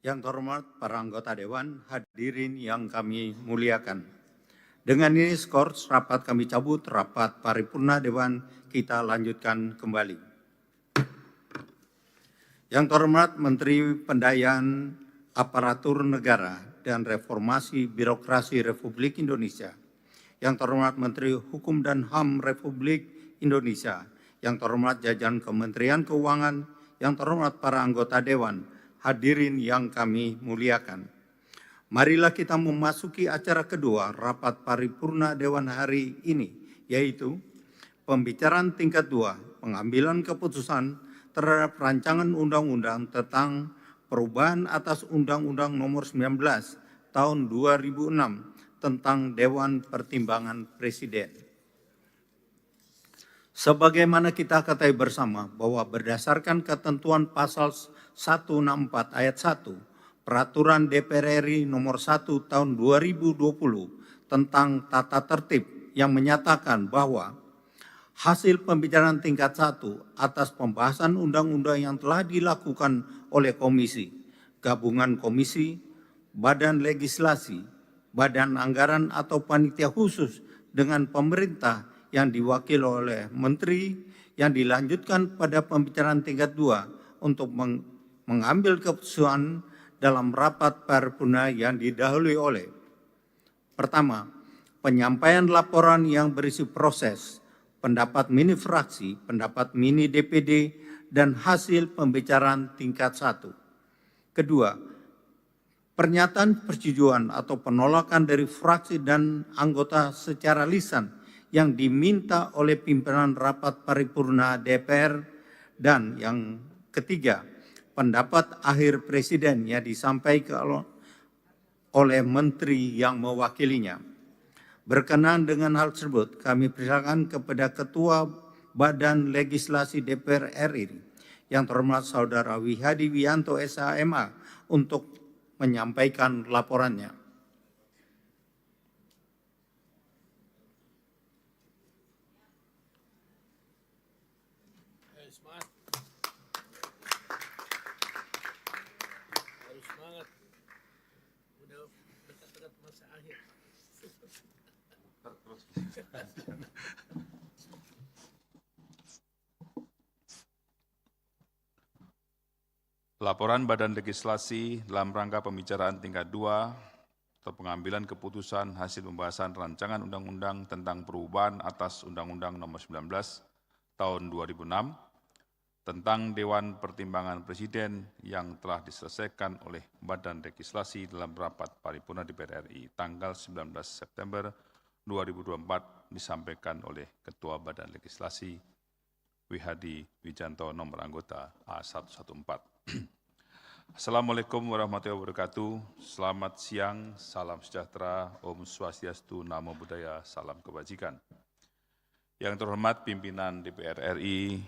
Yang terhormat para anggota Dewan, hadirin yang kami muliakan. Dengan ini skor rapat kami cabut, rapat paripurna Dewan kita lanjutkan kembali. Yang terhormat Menteri Pendayaan Aparatur Negara dan Reformasi Birokrasi Republik Indonesia. Yang terhormat Menteri Hukum dan HAM Republik Indonesia. Yang terhormat jajaran Kementerian Keuangan, yang terhormat para anggota Dewan, hadirin yang kami muliakan. Marilah kita memasuki acara kedua rapat paripurna Dewan hari ini, yaitu pembicaraan tingkat 2, pengambilan keputusan terhadap rancangan undang-undang tentang perubahan atas Undang-Undang Nomor 19 Tahun 2006 tentang Dewan Pertimbangan Presiden. Sebagaimana kita ketahui bersama bahwa berdasarkan ketentuan pasal 164 ayat 1 Peraturan DPR RI nomor 1 tahun 2020 tentang tata tertib yang menyatakan bahwa hasil pembicaraan tingkat 1 atas pembahasan undang-undang yang telah dilakukan oleh komisi, gabungan komisi, badan legislasi, badan anggaran atau panitia khusus dengan pemerintah yang diwakili oleh menteri yang dilanjutkan pada pembicaraan tingkat 2 untuk mengambil keputusan dalam rapat paripurna yang didahului oleh: pertama, penyampaian laporan yang berisi proses, pendapat mini fraksi, pendapat mini DPD, dan hasil pembicaraan tingkat 1. Kedua, pernyataan persetujuan atau penolakan dari fraksi dan anggota secara lisan yang diminta oleh pimpinan rapat paripurna DPR. Dan yang ketiga, pendapat akhir presiden yang disampaikan oleh menteri yang mewakilinya. Berkenaan dengan hal tersebut, kami persilakan kepada Ketua Badan Legislasi DPR RI, yang terhormat Saudara Wihadi Wianto SHMA, untuk menyampaikan laporannya. Laporan Badan Legislasi dalam rangka pembicaraan tingkat 2 atau pengambilan keputusan hasil pembahasan rancangan undang-undang tentang perubahan atas Undang-Undang Nomor 19 Tahun 2006 tentang Dewan Pertimbangan Presiden yang telah diselesaikan oleh Badan Legislasi dalam rapat paripurna DPR RI tanggal 19 September 2024 disampaikan oleh Ketua Badan Legislasi Wihadi Wijanto nomor anggota A114. Assalamualaikum warahmatullahi wabarakatuh. Selamat siang, salam sejahtera, Om Swastiastu, Namo Buddhaya, salam kebajikan. Yang terhormat pimpinan DPR RI,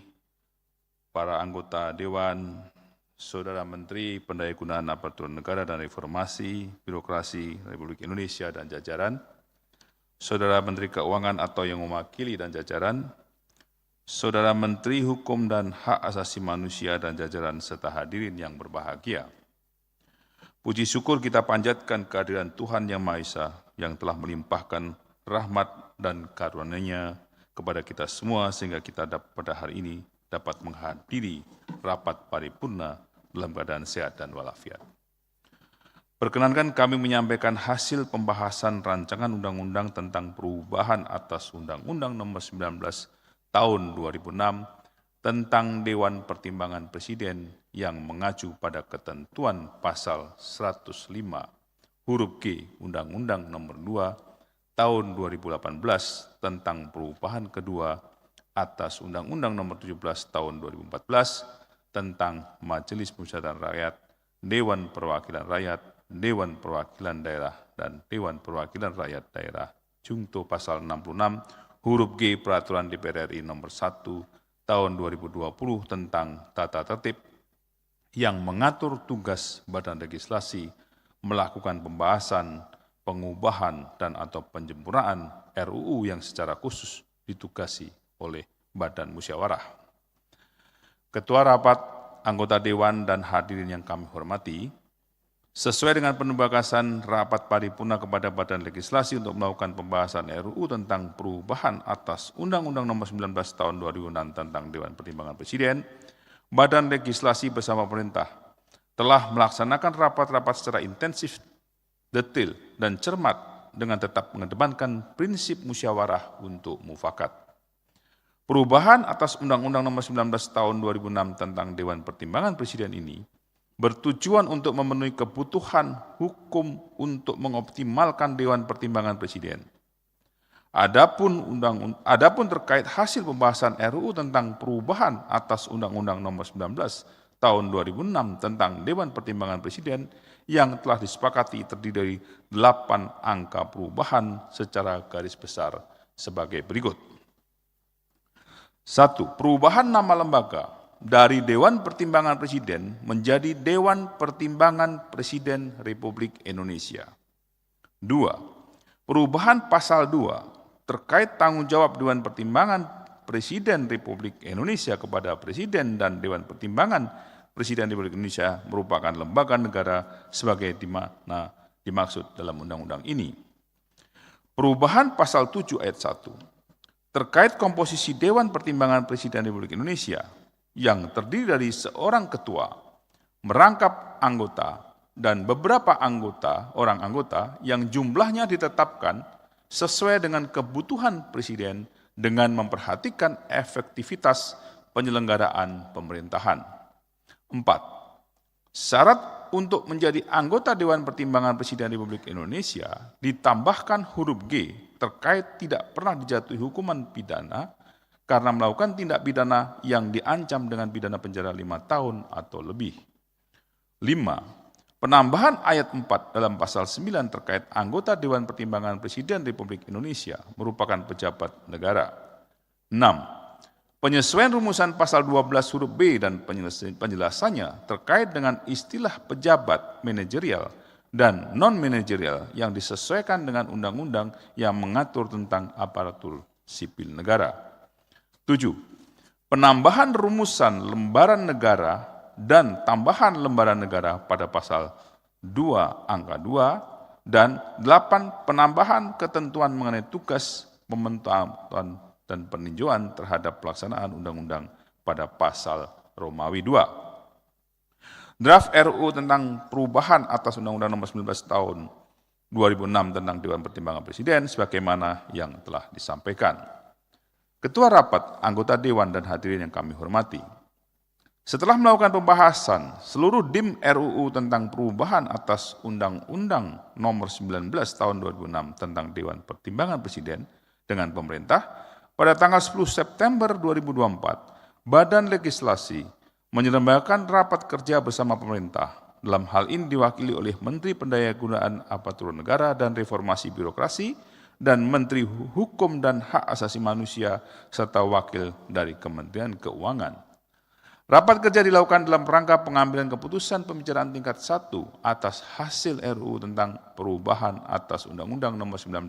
para anggota Dewan, Saudara Menteri Pendayagunaan Aparatur Negara dan Reformasi Birokrasi Republik Indonesia dan jajaran, Saudara Menteri Keuangan atau yang mewakili dan jajaran, Saudara Menteri Hukum dan Hak Asasi Manusia dan jajaran serta hadirin yang berbahagia. Puji syukur kita panjatkan kehadiran Tuhan Yang Maha Esa yang telah melimpahkan rahmat dan karunia-Nya kepada kita semua sehingga kita pada hari ini dapat menghadiri rapat paripurna dalam keadaan sehat dan walafiat. Perkenankan kami menyampaikan hasil pembahasan rancangan undang-undang tentang perubahan atas Undang-Undang Nomor 19 Tahun 2006 tentang Dewan Pertimbangan Presiden yang mengacu pada ketentuan pasal 105 huruf G Undang-Undang Nomor 2 Tahun 2018 tentang perubahan kedua atas Undang-Undang Nomor 17 Tahun 2014 tentang Majelis Permusyawaratan Rakyat, Dewan Perwakilan Rakyat, Dewan Perwakilan Daerah, dan Dewan Perwakilan Rakyat Daerah, Junto Pasal 66 huruf G Peraturan DPR RI Nomor 1 Tahun 2020 tentang tata tertib yang mengatur tugas Badan Legislasi melakukan pembahasan, pengubahan, dan atau penyempurnaan RUU yang secara khusus ditugasi oleh Badan Musyawarah. Ketua Rapat, anggota Dewan, dan hadirin yang kami hormati, Sesuai dengan penugasan rapat paripurna kepada Badan Legislasi untuk melakukan pembahasan RUU tentang perubahan atas Undang-Undang Nomor 19 Tahun 2006 tentang Dewan Pertimbangan Presiden, Badan Legislasi bersama pemerintah telah melaksanakan rapat-rapat secara intensif, detail, dan cermat dengan tetap mengedepankan prinsip musyawarah untuk mufakat. Perubahan atas Undang-Undang Nomor 19 Tahun 2006 tentang Dewan Pertimbangan Presiden ini bertujuan untuk memenuhi kebutuhan hukum untuk mengoptimalkan Dewan Pertimbangan Presiden. Adapun terkait hasil pembahasan RUU tentang perubahan atas Undang-Undang Nomor 19 Tahun 2006 tentang Dewan Pertimbangan Presiden yang telah disepakati terdiri dari 8 angka perubahan secara garis besar sebagai berikut. 1. Perubahan nama lembaga dari Dewan Pertimbangan Presiden menjadi Dewan Pertimbangan Presiden Republik Indonesia. 2. Perubahan pasal 2 terkait tanggung jawab Dewan Pertimbangan Presiden Republik Indonesia kepada Presiden dan Dewan Pertimbangan Presiden Republik Indonesia merupakan lembaga negara sebagai dimana dimaksud dalam undang-undang ini. Perubahan pasal 7 ayat 1 terkait komposisi Dewan Pertimbangan Presiden Republik Indonesia yang terdiri dari seorang ketua, merangkap anggota, dan beberapa orang anggota yang jumlahnya ditetapkan sesuai dengan kebutuhan Presiden dengan memperhatikan efektivitas penyelenggaraan pemerintahan. 4. Syarat untuk menjadi anggota Dewan Pertimbangan Presiden Republik Indonesia ditambahkan huruf G terkait tidak pernah dijatuhi hukuman pidana karena melakukan tindak pidana yang diancam dengan pidana penjara 5 tahun atau lebih. 5. Penambahan ayat 4 dalam pasal 9 terkait anggota Dewan Pertimbangan Presiden Republik Indonesia merupakan pejabat negara. 6. Penyesuaian rumusan pasal 12 huruf B dan penjelasannya terkait dengan istilah pejabat manajerial dan non-manajerial yang disesuaikan dengan undang-undang yang mengatur tentang aparatur sipil negara. 7. Penambahan rumusan lembaran negara dan tambahan lembaran negara pada pasal 2 angka 2 dan 8 penambahan ketentuan mengenai tugas pemantauan dan peninjauan terhadap pelaksanaan undang-undang pada pasal Romawi 2. Draft RUU tentang perubahan atas Undang-Undang Nomor 19 Tahun 2006 tentang Dewan Pertimbangan Presiden sebagaimana yang telah disampaikan. Ketua Rapat, anggota Dewan dan hadirin yang kami hormati. Setelah melakukan pembahasan seluruh DIM RUU tentang perubahan atas Undang-Undang Nomor 19 Tahun 2006 tentang Dewan Pertimbangan Presiden dengan pemerintah, pada tanggal 10 September 2024, Badan Legislasi menyelenggarakan rapat kerja bersama pemerintah. Dalam hal ini diwakili oleh Menteri Pendayagunaan Aparatur Negara dan Reformasi Birokrasi dan Menteri Hukum dan Hak Asasi Manusia serta wakil dari Kementerian Keuangan. Rapat kerja dilakukan dalam rangka pengambilan keputusan pembicaraan tingkat 1 atas hasil RUU tentang perubahan atas Undang-Undang Nomor 19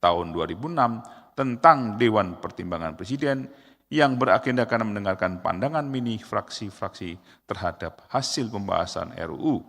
Tahun 2006 tentang Dewan Pertimbangan Presiden yang beragendakan mendengarkan pandangan mini fraksi-fraksi terhadap hasil pembahasan RUU.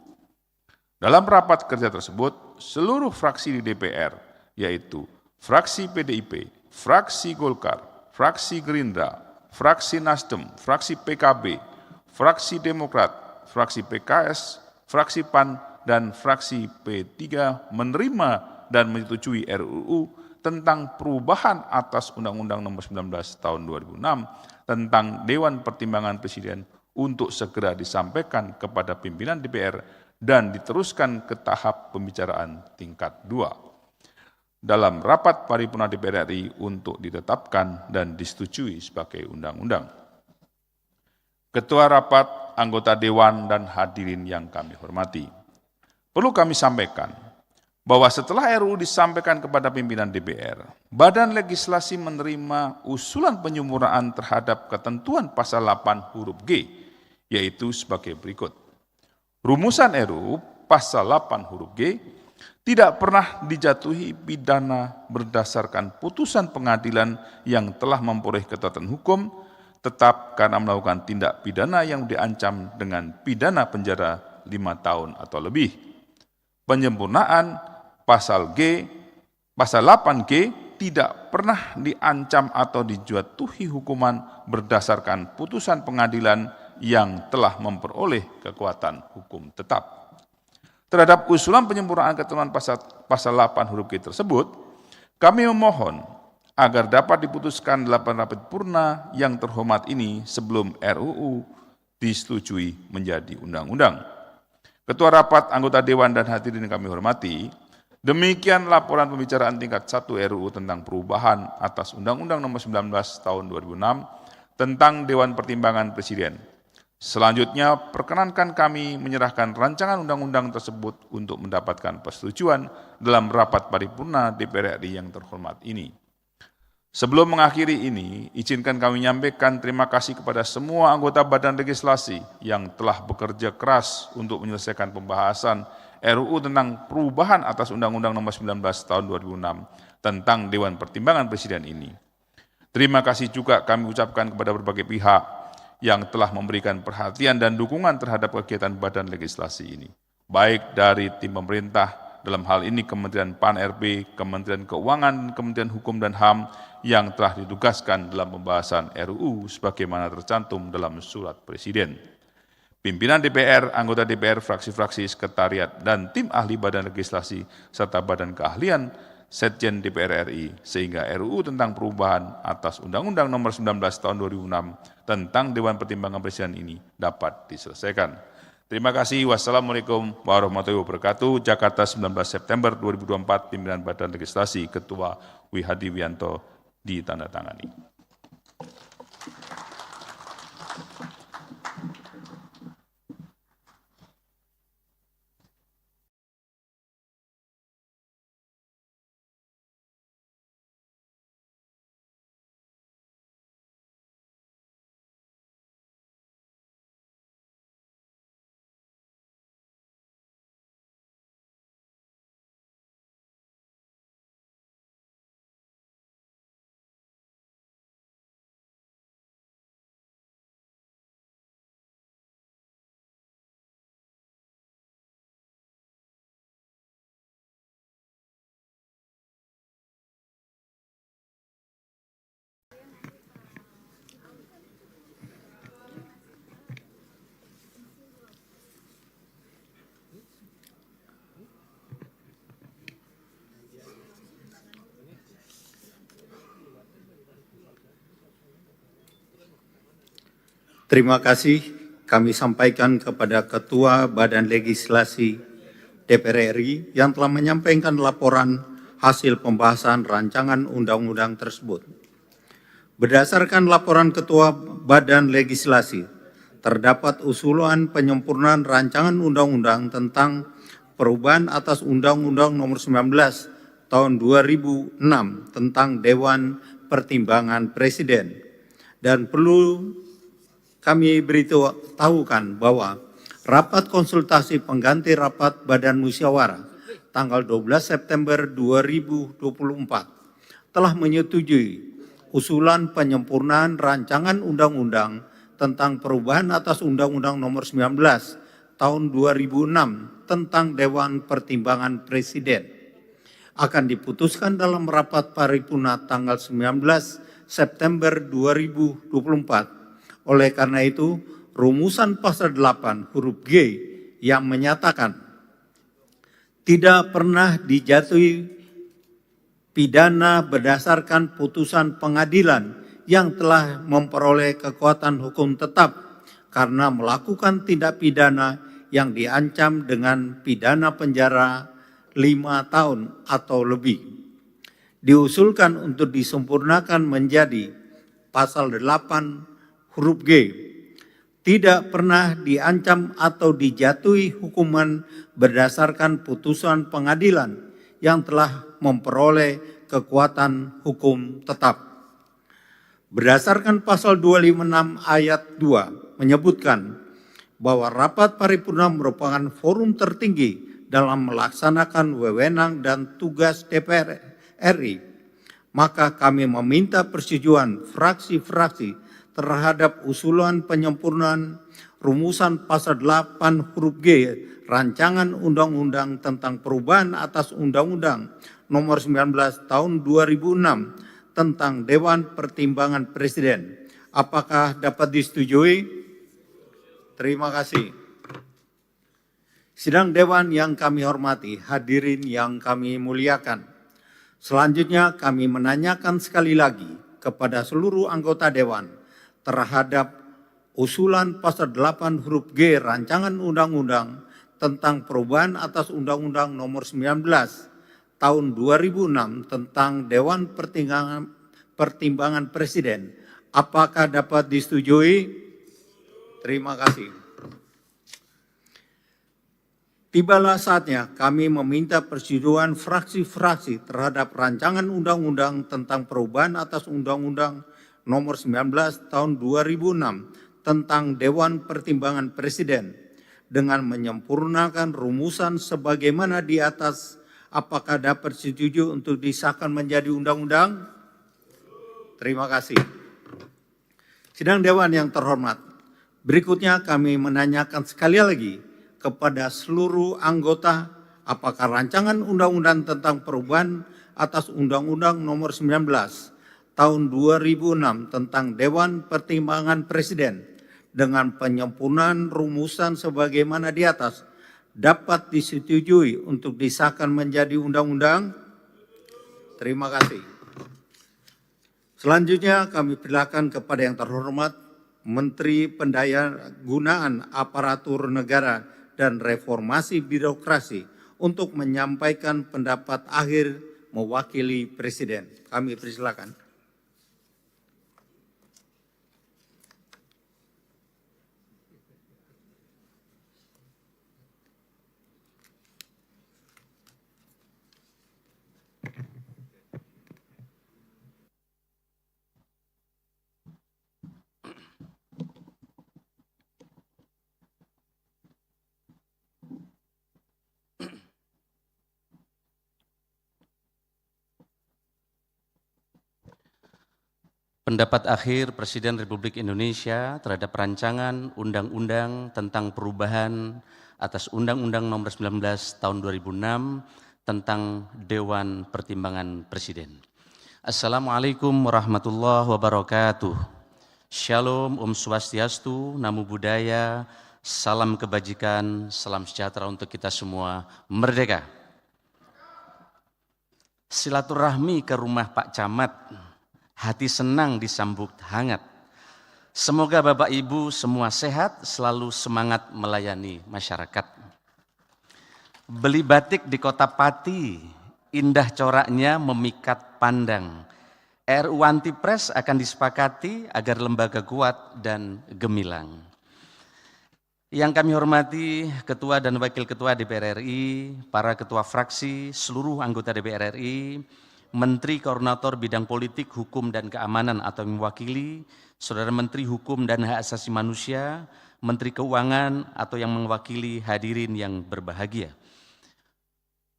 Dalam rapat kerja tersebut, seluruh fraksi di DPR, yaitu fraksi PDIP, fraksi Golkar, fraksi Gerindra, fraksi Nasdem, fraksi PKB, fraksi Demokrat, fraksi PKS, fraksi PAN, dan fraksi P3 menerima dan menyetujui RUU tentang perubahan atas Undang-Undang Nomor 19 Tahun 2006 tentang Dewan Pertimbangan Presiden untuk segera disampaikan kepada pimpinan DPR dan diteruskan ke tahap pembicaraan tingkat 2. Dalam rapat paripurna DPR RI untuk ditetapkan dan disetujui sebagai undang-undang. Ketua Rapat, anggota Dewan, dan hadirin yang kami hormati. Perlu kami sampaikan bahwa setelah RUU disampaikan kepada pimpinan DPR, Badan Legislasi menerima usulan penyempurnaan terhadap ketentuan pasal 8 huruf G, yaitu sebagai berikut. Rumusan RUU pasal 8 huruf G tidak pernah dijatuhi pidana berdasarkan putusan pengadilan yang telah memperoleh ketetapan hukum, tetap karena melakukan tindak pidana yang diancam dengan pidana penjara 5 tahun atau lebih. Penyempurnaan pasal 8G tidak pernah diancam atau dijatuhi hukuman berdasarkan putusan pengadilan yang telah memperoleh kekuatan hukum tetap. Terhadap usulan penyempurnaan ketentuan pasal 8 huruf G tersebut, kami memohon agar dapat diputuskan dalam rapat purna yang terhormat ini sebelum RUU disetujui menjadi undang-undang. Ketua Rapat, anggota Dewan dan hadirin yang kami hormati, demikian laporan pembicaraan tingkat 1 RUU tentang perubahan atas Undang-Undang Nomor 19 Tahun 2006 tentang Dewan Pertimbangan Presiden. Selanjutnya, perkenankan kami menyerahkan rancangan undang-undang tersebut untuk mendapatkan persetujuan dalam rapat paripurna DPR RI yang terhormat ini. Sebelum mengakhiri ini, izinkan kami menyampaikan terima kasih kepada semua anggota Badan Legislasi yang telah bekerja keras untuk menyelesaikan pembahasan RUU tentang perubahan atas Undang-Undang Nomor 19 Tahun 2006 tentang Dewan Pertimbangan Presiden ini. Terima kasih juga kami ucapkan kepada berbagai pihak yang telah memberikan perhatian dan dukungan terhadap kegiatan Badan Legislasi ini, baik dari tim pemerintah, dalam hal ini Kementerian PAN-RB, Kementerian Keuangan, Kementerian Hukum dan HAM yang telah ditugaskan dalam pembahasan RUU sebagaimana tercantum dalam surat Presiden. Pimpinan DPR, anggota DPR, fraksi-fraksi, sekretariat, dan tim ahli Badan Legislasi, serta Badan Keahlian Setjen DPR RI, sehingga RUU tentang perubahan atas Undang-Undang Nomor 19 Tahun 2006 tentang Dewan Pertimbangan Presiden ini dapat diselesaikan. Terima kasih. Wassalamualaikum warahmatullahi wabarakatuh. Jakarta 19 September 2024, Pimpinan Badan Legislasi, Ketua W. Hadi Wianto, ditandatangani. Terima kasih kami sampaikan kepada Ketua Badan Legislasi DPR RI yang telah menyampaikan laporan hasil pembahasan rancangan undang-undang tersebut. Berdasarkan laporan Ketua Badan Legislasi, terdapat usulan penyempurnaan rancangan undang-undang tentang perubahan atas Undang-Undang Nomor 19 Tahun 2006 tentang Dewan Pertimbangan Presiden, dan perlu kami beritahukan bahwa rapat konsultasi pengganti rapat Badan Musyawarah tanggal 12 September 2024 telah menyetujui usulan penyempurnaan rancangan undang-undang tentang perubahan atas Undang-Undang Nomor 19 Tahun 2006 tentang Dewan Pertimbangan Presiden akan diputuskan dalam rapat paripurna tanggal 19 September 2024. Oleh karena itu, rumusan pasal 8 huruf G yang menyatakan tidak pernah dijatuhi pidana berdasarkan putusan pengadilan yang telah memperoleh kekuatan hukum tetap karena melakukan tindak pidana yang diancam dengan pidana penjara 5 tahun atau lebih. Diusulkan untuk disempurnakan menjadi pasal 8 huruf G, tidak pernah diancam atau dijatuhi hukuman berdasarkan putusan pengadilan yang telah memperoleh kekuatan hukum tetap. Berdasarkan pasal 256 ayat 2 menyebutkan bahwa rapat paripurna merupakan forum tertinggi dalam melaksanakan wewenang dan tugas DPR RI, maka kami meminta persetujuan fraksi-fraksi terhadap usulan penyempurnaan rumusan pasal 8 huruf G Rancangan Undang-Undang tentang Perubahan atas Undang-Undang Nomor 19 Tahun 2006 tentang Dewan Pertimbangan Presiden. Apakah dapat disetujui? Terima kasih. Sidang Dewan yang kami hormati, hadirin yang kami muliakan. Selanjutnya kami menanyakan sekali lagi kepada seluruh anggota Dewan terhadap usulan pasal 8 huruf G Rancangan Undang-Undang tentang Perubahan atas Undang-Undang Nomor 19 Tahun 2006 tentang Dewan Pertimbangan Presiden. Apakah dapat disetujui? Terima kasih. Tibalah saatnya kami meminta persetujuan fraksi-fraksi terhadap Rancangan Undang-Undang tentang Perubahan atas Undang-Undang Nomor 19 Tahun 2006 tentang Dewan Pertimbangan Presiden dengan menyempurnakan rumusan sebagaimana di atas. Apakah dapat setuju untuk disahkan menjadi undang-undang? Terima kasih. Sidang Dewan yang terhormat, berikutnya kami menanyakan sekali lagi kepada seluruh anggota apakah rancangan undang-undang tentang perubahan atas Undang-Undang Nomor 19 Tahun 2006 tentang Dewan Pertimbangan Presiden dengan penyempurnaan rumusan sebagaimana di atas dapat disetujui untuk disahkan menjadi undang-undang? Terima kasih. Selanjutnya kami persilakan kepada yang terhormat Menteri Pendayagunaan Aparatur Negara dan Reformasi Birokrasi untuk menyampaikan pendapat akhir mewakili Presiden. Kami persilakan. Pendapat akhir Presiden Republik Indonesia terhadap rancangan Undang-Undang tentang Perubahan atas Undang-Undang Nomor 19 Tahun 2006 tentang Dewan Pertimbangan Presiden. Assalamualaikum warahmatullahi wabarakatuh. Shalom, Om Swastiastu, Namo Buddhaya, salam kebajikan, salam sejahtera untuk kita semua. Merdeka. Silaturahmi ke rumah Pak Camat, hati senang disambut hangat. Semoga Bapak Ibu semua sehat, selalu semangat melayani masyarakat. Beli batik di Kota Pati, indah coraknya memikat pandang. RUU Antipres akan disepakati agar lembaga kuat dan gemilang. Yang kami hormati Ketua dan Wakil Ketua DPR RI, para Ketua Fraksi, seluruh anggota DPR RI, Menteri Koordinator Bidang Politik, Hukum, dan Keamanan atau mewakili, Saudara Menteri Hukum dan Hak Asasi Manusia, Menteri Keuangan atau yang mewakili hadirin yang berbahagia.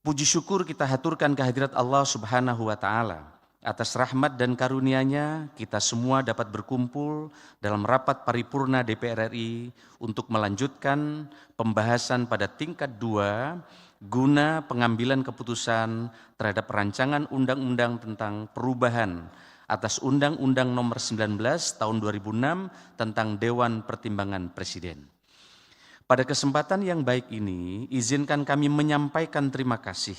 Puji syukur kita haturkan kehadirat Allah Subhanahu wa Ta'ala. Atas rahmat dan karunia-Nya, kita semua dapat berkumpul dalam rapat paripurna DPR RI untuk melanjutkan pembahasan pada tingkat 2 guna pengambilan keputusan terhadap rancangan undang-undang tentang perubahan atas Undang-Undang Nomor 19 Tahun 2006 tentang Dewan Pertimbangan Presiden. Pada kesempatan yang baik ini, izinkan kami menyampaikan terima kasih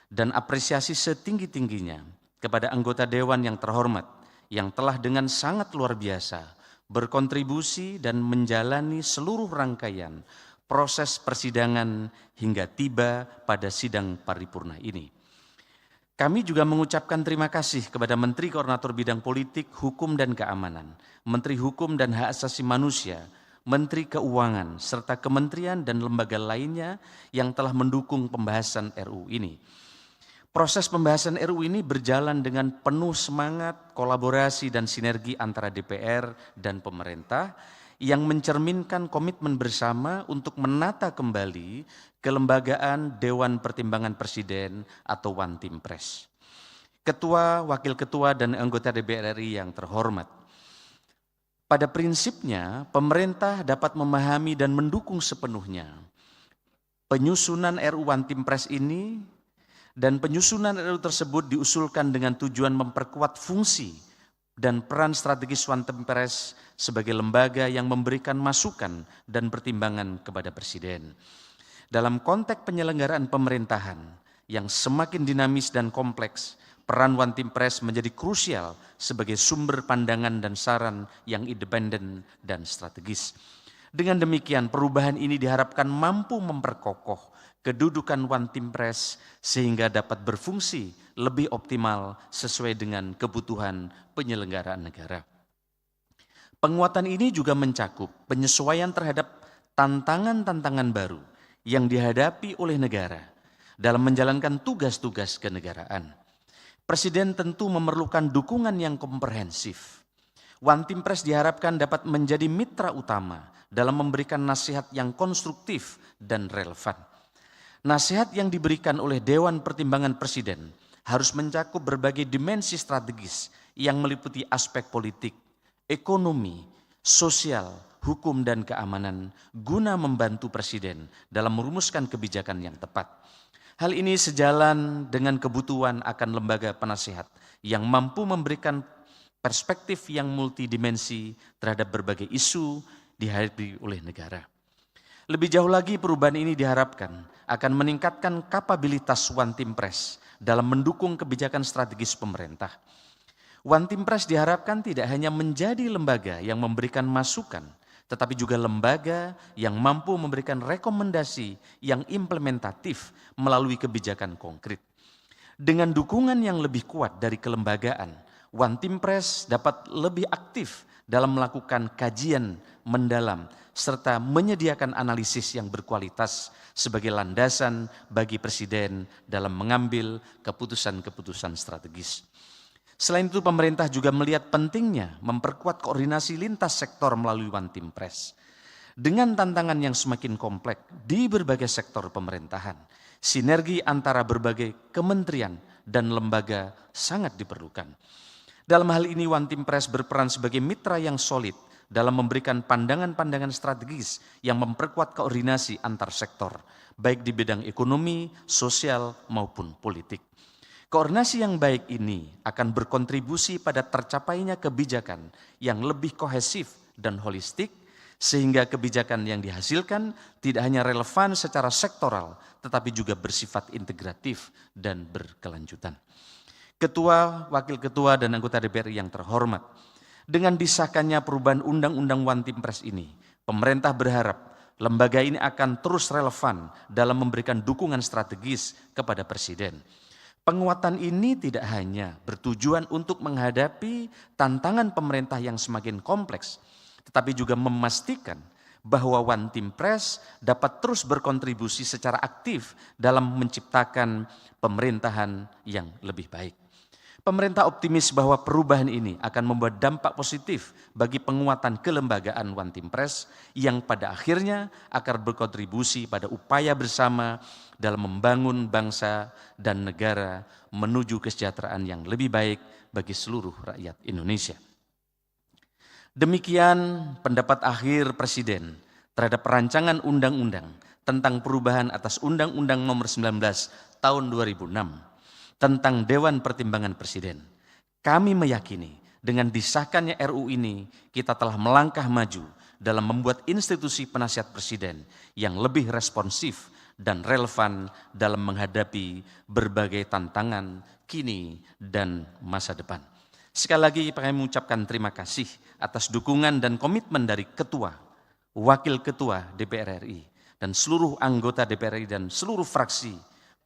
dan apresiasi setinggi-tingginya kepada anggota Dewan yang terhormat yang telah dengan sangat luar biasa berkontribusi dan menjalani seluruh rangkaian proses persidangan hingga tiba pada sidang paripurna ini. Kami juga mengucapkan terima kasih kepada Menteri Koordinator Bidang Politik, Hukum, dan Keamanan, Menteri Hukum dan Hak Asasi Manusia, Menteri Keuangan, serta kementerian dan lembaga lainnya yang telah mendukung pembahasan RUU ini. Proses pembahasan RUU ini berjalan dengan penuh semangat, kolaborasi, dan sinergi antara DPR dan pemerintah, yang mencerminkan komitmen bersama untuk menata kembali kelembagaan Dewan Pertimbangan Presiden atau Wantimpres. Ketua, Wakil Ketua, dan anggota DPR RI yang terhormat, Pada prinsipnya, pemerintah dapat memahami dan mendukung sepenuhnya penyusunan RUU One Team Press ini, dan penyusunan RUU tersebut diusulkan dengan tujuan memperkuat fungsi dan peran strategis One Team Press sebagai lembaga yang memberikan masukan dan pertimbangan kepada Presiden. Dalam konteks penyelenggaraan pemerintahan yang semakin dinamis dan kompleks, peran One Team Press menjadi krusial sebagai sumber pandangan dan saran yang independen dan strategis. Dengan demikian, perubahan ini diharapkan mampu memperkokoh kedudukan One Team Press sehingga dapat berfungsi lebih optimal sesuai dengan kebutuhan penyelenggaraan negara. Penguatan ini juga mencakup penyesuaian terhadap tantangan-tantangan baru yang dihadapi oleh negara dalam menjalankan tugas-tugas kenegaraan. Presiden tentu memerlukan dukungan yang komprehensif. One Team Press diharapkan dapat menjadi mitra utama dalam memberikan nasihat yang konstruktif dan relevan. Nasihat yang diberikan oleh Dewan Pertimbangan Presiden harus mencakup berbagai dimensi strategis yang meliputi aspek politik, ekonomi, sosial, hukum, dan keamanan guna membantu Presiden dalam merumuskan kebijakan yang tepat. Hal ini sejalan dengan kebutuhan akan lembaga penasehat yang mampu memberikan perspektif yang multidimensi terhadap berbagai isu dihadapi oleh negara. Lebih jauh lagi, perubahan ini diharapkan akan meningkatkan kapabilitas One Team Press dalam mendukung kebijakan strategis pemerintah. One Team Press diharapkan tidak hanya menjadi lembaga yang memberikan masukan, tetapi juga lembaga yang mampu memberikan rekomendasi yang implementatif melalui kebijakan konkret. Dengan dukungan yang lebih kuat dari kelembagaan, One Team Press dapat lebih aktif dalam melakukan kajian mendalam serta menyediakan analisis yang berkualitas sebagai landasan bagi Presiden dalam mengambil keputusan-keputusan strategis. Selain itu, pemerintah juga melihat pentingnya memperkuat koordinasi lintas sektor melalui One Team Press. Dengan tantangan yang semakin kompleks di berbagai sektor pemerintahan, sinergi antara berbagai kementerian dan lembaga sangat diperlukan. Dalam hal ini, One Team Press berperan sebagai mitra yang solid dalam memberikan pandangan-pandangan strategis yang memperkuat koordinasi antar sektor, baik di bidang ekonomi, sosial, maupun politik. Koordinasi yang baik ini akan berkontribusi pada tercapainya kebijakan yang lebih kohesif dan holistik, sehingga kebijakan yang dihasilkan tidak hanya relevan secara sektoral, tetapi juga bersifat integratif dan berkelanjutan. Ketua, Wakil Ketua, dan anggota DPR yang terhormat, dengan disahkannya perubahan Undang-Undang One Team Press ini, pemerintah berharap lembaga ini akan terus relevan dalam memberikan dukungan strategis kepada Presiden. Penguatan ini tidak hanya bertujuan untuk menghadapi tantangan pemerintah yang semakin kompleks, tetapi juga memastikan bahwa One Team Press dapat terus berkontribusi secara aktif dalam menciptakan pemerintahan yang lebih baik. Pemerintah optimis bahwa perubahan ini akan membawa dampak positif bagi penguatan kelembagaan One Team Press yang pada akhirnya akan berkontribusi pada upaya bersama dalam membangun bangsa dan negara menuju kesejahteraan yang lebih baik bagi seluruh rakyat Indonesia. Demikian pendapat akhir Presiden terhadap rancangan undang-undang tentang perubahan atas Undang-Undang Nomor 19 Tahun 2006 tentang Dewan Pertimbangan Presiden. Kami meyakini dengan disahkannya RUU ini, kita telah melangkah maju dalam membuat institusi penasihat Presiden yang lebih responsif dan relevan dalam menghadapi berbagai tantangan kini dan masa depan. Sekali lagi kami mengucapkan terima kasih atas dukungan dan komitmen dari Ketua, Wakil Ketua DPR RI, dan seluruh anggota DPR RI dan seluruh fraksi,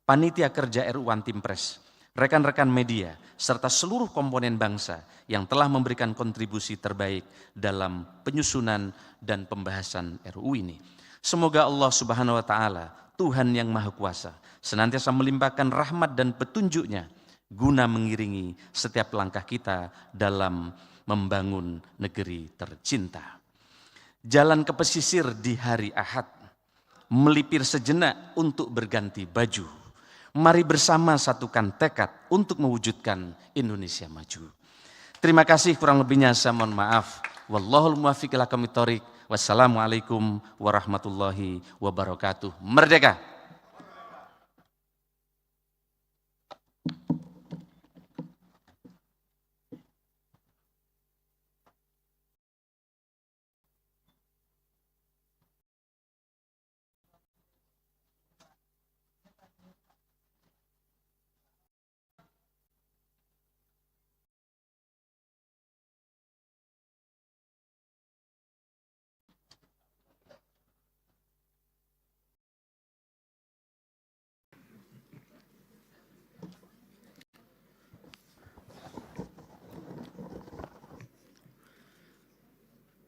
panitia kerja RUU One Team Press, rekan-rekan media, serta seluruh komponen bangsa yang telah memberikan kontribusi terbaik dalam penyusunan dan pembahasan RUU ini. Semoga Allah Subhanahu wa Ta'ala, Tuhan yang Maha Kuasa, senantiasa melimpahkan rahmat dan petunjuk-Nya guna mengiringi setiap langkah kita dalam membangun negeri tercinta. Jalan ke pesisir di hari Ahad, melipir sejenak untuk berganti baju. Mari bersama satukan tekad untuk mewujudkan Indonesia maju. Terima kasih, kurang lebihnya saya mohon maaf. Wallahul muwaffiq ila aqwamit thoriq. Wassalamualaikum warahmatullahi wabarakatuh. Merdeka.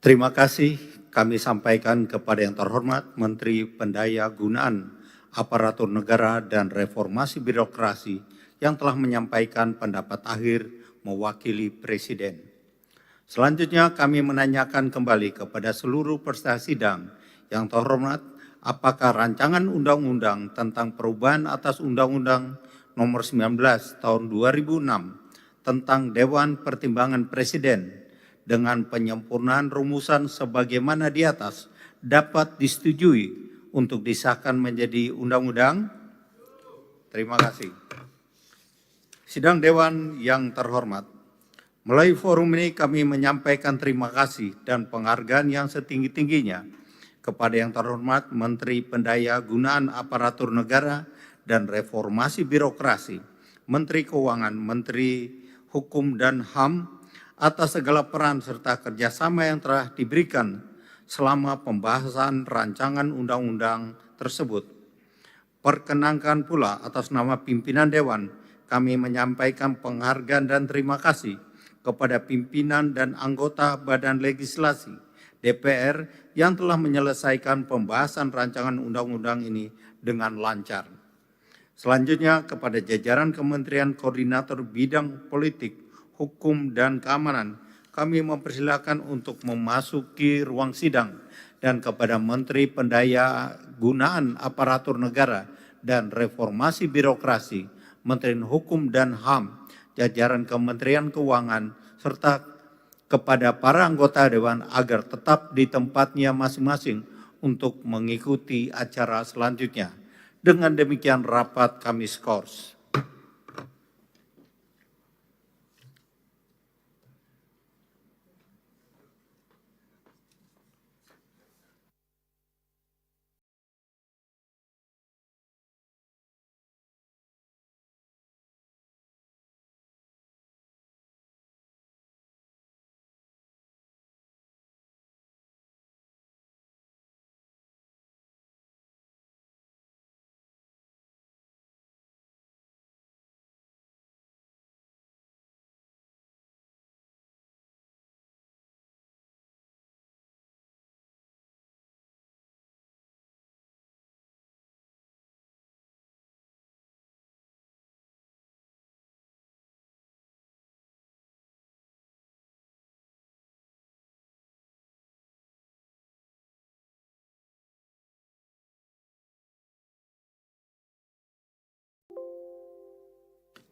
Terima kasih kami sampaikan kepada yang terhormat Menteri Pendayagunaan Aparatur Negara dan Reformasi Birokrasi yang telah menyampaikan pendapat akhir mewakili Presiden. Selanjutnya kami menanyakan kembali kepada seluruh peserta sidang yang terhormat, apakah rancangan undang-undang tentang perubahan atas Undang-Undang Nomor 19 Tahun 2006 tentang Dewan Pertimbangan Presiden dengan penyempurnaan rumusan sebagaimana di atas dapat disetujui untuk disahkan menjadi undang-undang? Terima kasih. Sidang Dewan yang terhormat, melalui forum ini kami menyampaikan terima kasih dan penghargaan yang setinggi-tingginya kepada yang terhormat Menteri Pendayagunaan Aparatur Negara dan Reformasi Birokrasi, Menteri Keuangan, Menteri Hukum dan HAM, atas segala peran serta kerjasama yang telah diberikan selama pembahasan rancangan undang-undang tersebut. Perkenankan pula atas nama pimpinan Dewan, kami menyampaikan penghargaan dan terima kasih kepada pimpinan dan anggota Badan Legislasi DPR yang telah menyelesaikan pembahasan rancangan undang-undang ini dengan lancar. Selanjutnya kepada jajaran Kementerian Koordinator Bidang Politik, Hukum dan Keamanan, kami mempersilakan untuk memasuki ruang sidang, dan kepada Menteri Pendayagunaan Aparatur Negara dan Reformasi Birokrasi, Menteri Hukum dan HAM, jajaran Kementerian Keuangan, serta kepada para anggota Dewan agar tetap di tempatnya masing-masing untuk mengikuti acara selanjutnya. Dengan demikian rapat kami skors.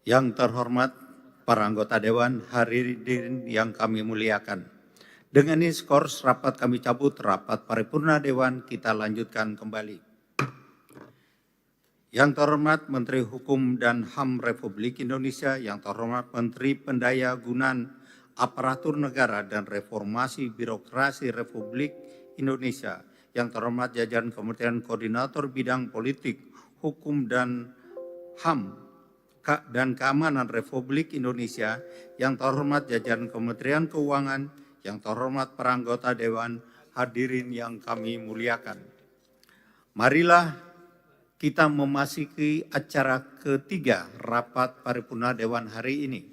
Yang terhormat para anggota Dewan, hadirin yang kami muliakan. Dengan ini skors rapat kami cabut, rapat paripurna Dewan kita lanjutkan kembali. Yang terhormat Menteri Hukum dan HAM Republik Indonesia, yang terhormat Menteri Pendayagunaan Aparatur Negara dan Reformasi Birokrasi Republik Indonesia, yang terhormat jajaran Kementerian Koordinator Bidang Politik, Hukum dan HAM dan Keamanan Republik Indonesia, yang terhormat jajaran Kementerian Keuangan, yang terhormat para anggota Dewan, hadirin yang kami muliakan. Marilah kita memasuki acara ketiga rapat paripurna Dewan hari ini,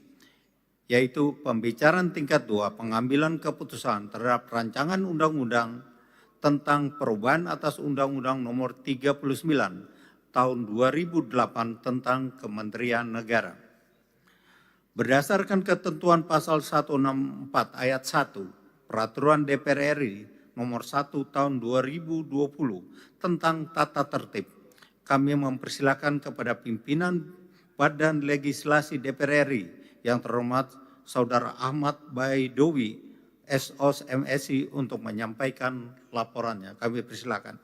yaitu pembicaraan tingkat 2 pengambilan keputusan terhadap rancangan undang-undang tentang perubahan atas Undang-Undang Nomor 39 Tahun 2008 tentang Kementerian Negara. Berdasarkan ketentuan pasal 164 ayat 1 Peraturan DPR RI Nomor 1 Tahun 2020 tentang tata tertib, kami mempersilakan kepada pimpinan Badan Legislasi DPR RI yang terhormat Saudara Ahmad Baidowi SOS MSI untuk menyampaikan laporannya. Kami persilakan.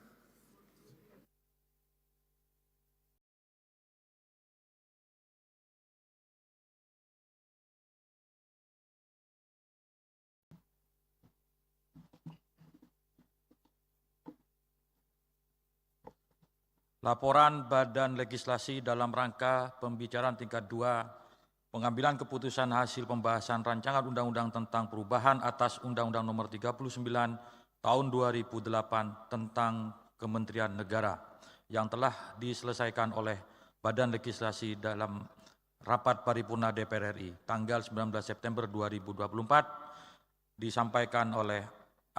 Laporan Badan Legislasi dalam rangka pembicaraan tingkat 2, pengambilan keputusan hasil pembahasan rancangan undang-undang tentang perubahan atas Undang-Undang Nomor 39 Tahun 2008 tentang Kementerian Negara yang telah diselesaikan oleh Badan Legislasi dalam rapat paripurna DPR RI tanggal 19 September 2024 disampaikan oleh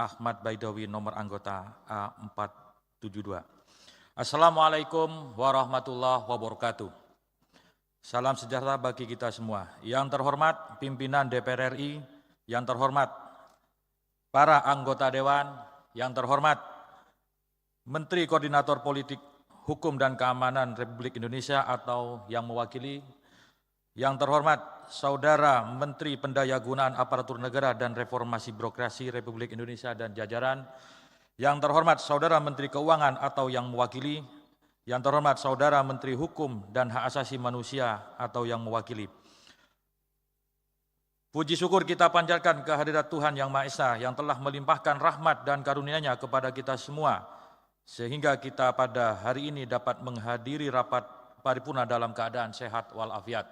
Ahmad Baidowi nomor anggota A472. Assalamualaikum warahmatullahi wabarakatuh. Salam sejahtera bagi kita semua. Yang terhormat pimpinan DPR RI, yang terhormat para anggota Dewan, yang terhormat Menteri Koordinator Politik, Hukum dan Keamanan Republik Indonesia atau yang mewakili, yang terhormat Saudara Menteri Pendayagunaan Aparatur Negara dan Reformasi Birokrasi Republik Indonesia dan jajaran, yang terhormat Saudara Menteri Keuangan atau yang mewakili, yang terhormat Saudara Menteri Hukum dan Hak Asasi Manusia atau yang mewakili. Puji syukur kita panjatkan kehadirat Tuhan Yang Maha Esa yang telah melimpahkan rahmat dan karunia-Nya kepada kita semua, sehingga kita pada hari ini dapat menghadiri rapat paripurna dalam keadaan sehat walafiat.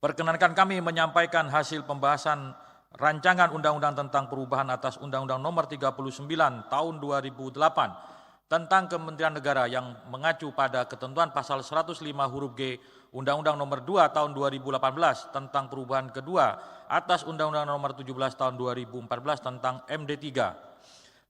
Perkenankan kami menyampaikan hasil pembahasan Rancangan Undang-Undang tentang Perubahan atas Undang-Undang Nomor 39 Tahun 2008 tentang Kementerian Negara yang mengacu pada ketentuan pasal 105 huruf G Undang-Undang Nomor 2 Tahun 2018 tentang perubahan kedua atas Undang-Undang Nomor 17 Tahun 2014 tentang MD3.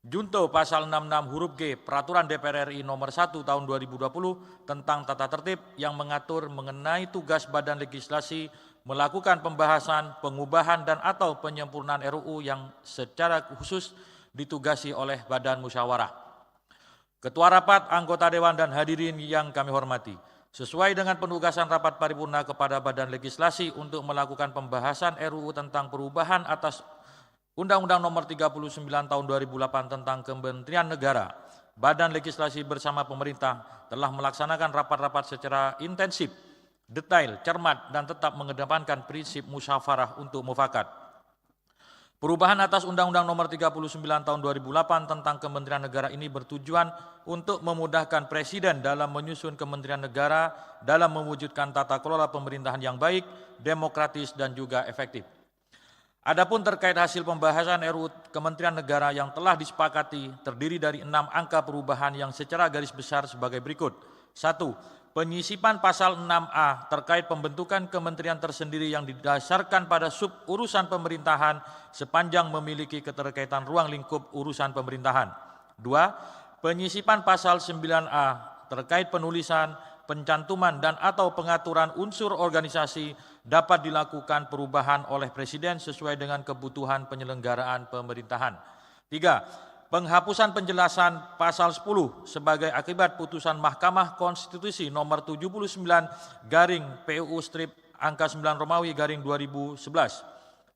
Junto pasal 66 huruf G Peraturan DPR RI Nomor 1 Tahun 2020 tentang tata tertib yang mengatur mengenai tugas Badan Legislasi melakukan pembahasan, pengubahan dan atau penyempurnaan RUU yang secara khusus ditugasi oleh Badan Musyawarah. Ketua Rapat, anggota Dewan dan hadirin yang kami hormati, sesuai dengan penugasan rapat paripurna kepada Badan Legislasi untuk melakukan pembahasan RUU tentang perubahan atas Undang-Undang Nomor 39 Tahun 2008 tentang Kementerian Negara, Badan Legislasi bersama pemerintah telah melaksanakan rapat-rapat secara intensif, detail, cermat, dan tetap mengedepankan prinsip musyawarah untuk mufakat. Perubahan atas Undang-Undang Nomor 39 Tahun 2008 tentang Kementerian Negara ini bertujuan untuk memudahkan Presiden dalam menyusun Kementerian Negara dalam mewujudkan tata kelola pemerintahan yang baik, demokratis, dan juga efektif. Adapun terkait hasil pembahasan RUU Kementerian Negara yang telah disepakati terdiri dari 6 angka perubahan yang secara garis besar sebagai berikut. 1. Penyisipan pasal 6A terkait pembentukan kementerian tersendiri yang didasarkan pada sub urusan pemerintahan sepanjang memiliki keterkaitan ruang lingkup urusan pemerintahan. 2. Penyisipan pasal 9A terkait penulisan, pencantuman dan atau pengaturan unsur organisasi dapat dilakukan perubahan oleh Presiden sesuai dengan kebutuhan penyelenggaraan pemerintahan. 3. Penghapusan penjelasan pasal 10 sebagai akibat putusan Mahkamah Konstitusi nomor 79 garing PUU strip angka 9 Romawi garing 2011.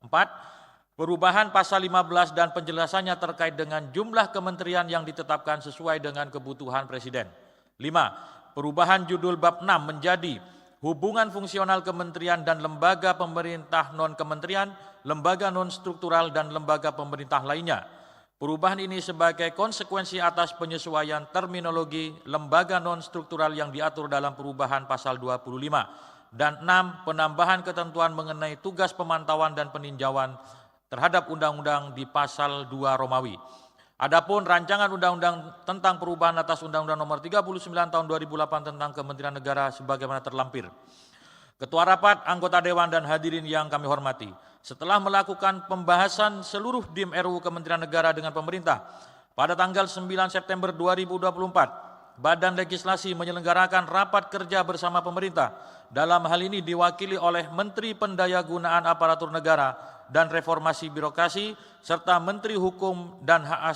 4. Perubahan pasal 15 dan penjelasannya terkait dengan jumlah kementerian yang ditetapkan sesuai dengan kebutuhan Presiden. 5. Perubahan judul bab 6 menjadi hubungan fungsional kementerian dan lembaga pemerintah non-kementerian, lembaga non-struktural dan lembaga pemerintah lainnya. Perubahan ini sebagai konsekuensi atas penyesuaian terminologi lembaga non-struktural yang diatur dalam perubahan pasal 25. Dan 6. Penambahan ketentuan mengenai tugas pemantauan dan peninjauan terhadap undang-undang di pasal 2 Romawi. Adapun rancangan undang-undang tentang perubahan atas Undang-Undang Nomor 39 Tahun 2008 tentang Kementerian Negara sebagaimana terlampir. Ketua Rapat, anggota Dewan dan hadirin yang kami hormati, setelah melakukan pembahasan seluruh DIM RUU Kementerian Negara dengan pemerintah, pada tanggal 9 September 2024, Badan Legislasi menyelenggarakan rapat kerja bersama pemerintah. Dalam hal ini diwakili oleh Menteri Pendayagunaan Aparatur Negara dan Reformasi Birokrasi, serta Menteri Hukum dan Hak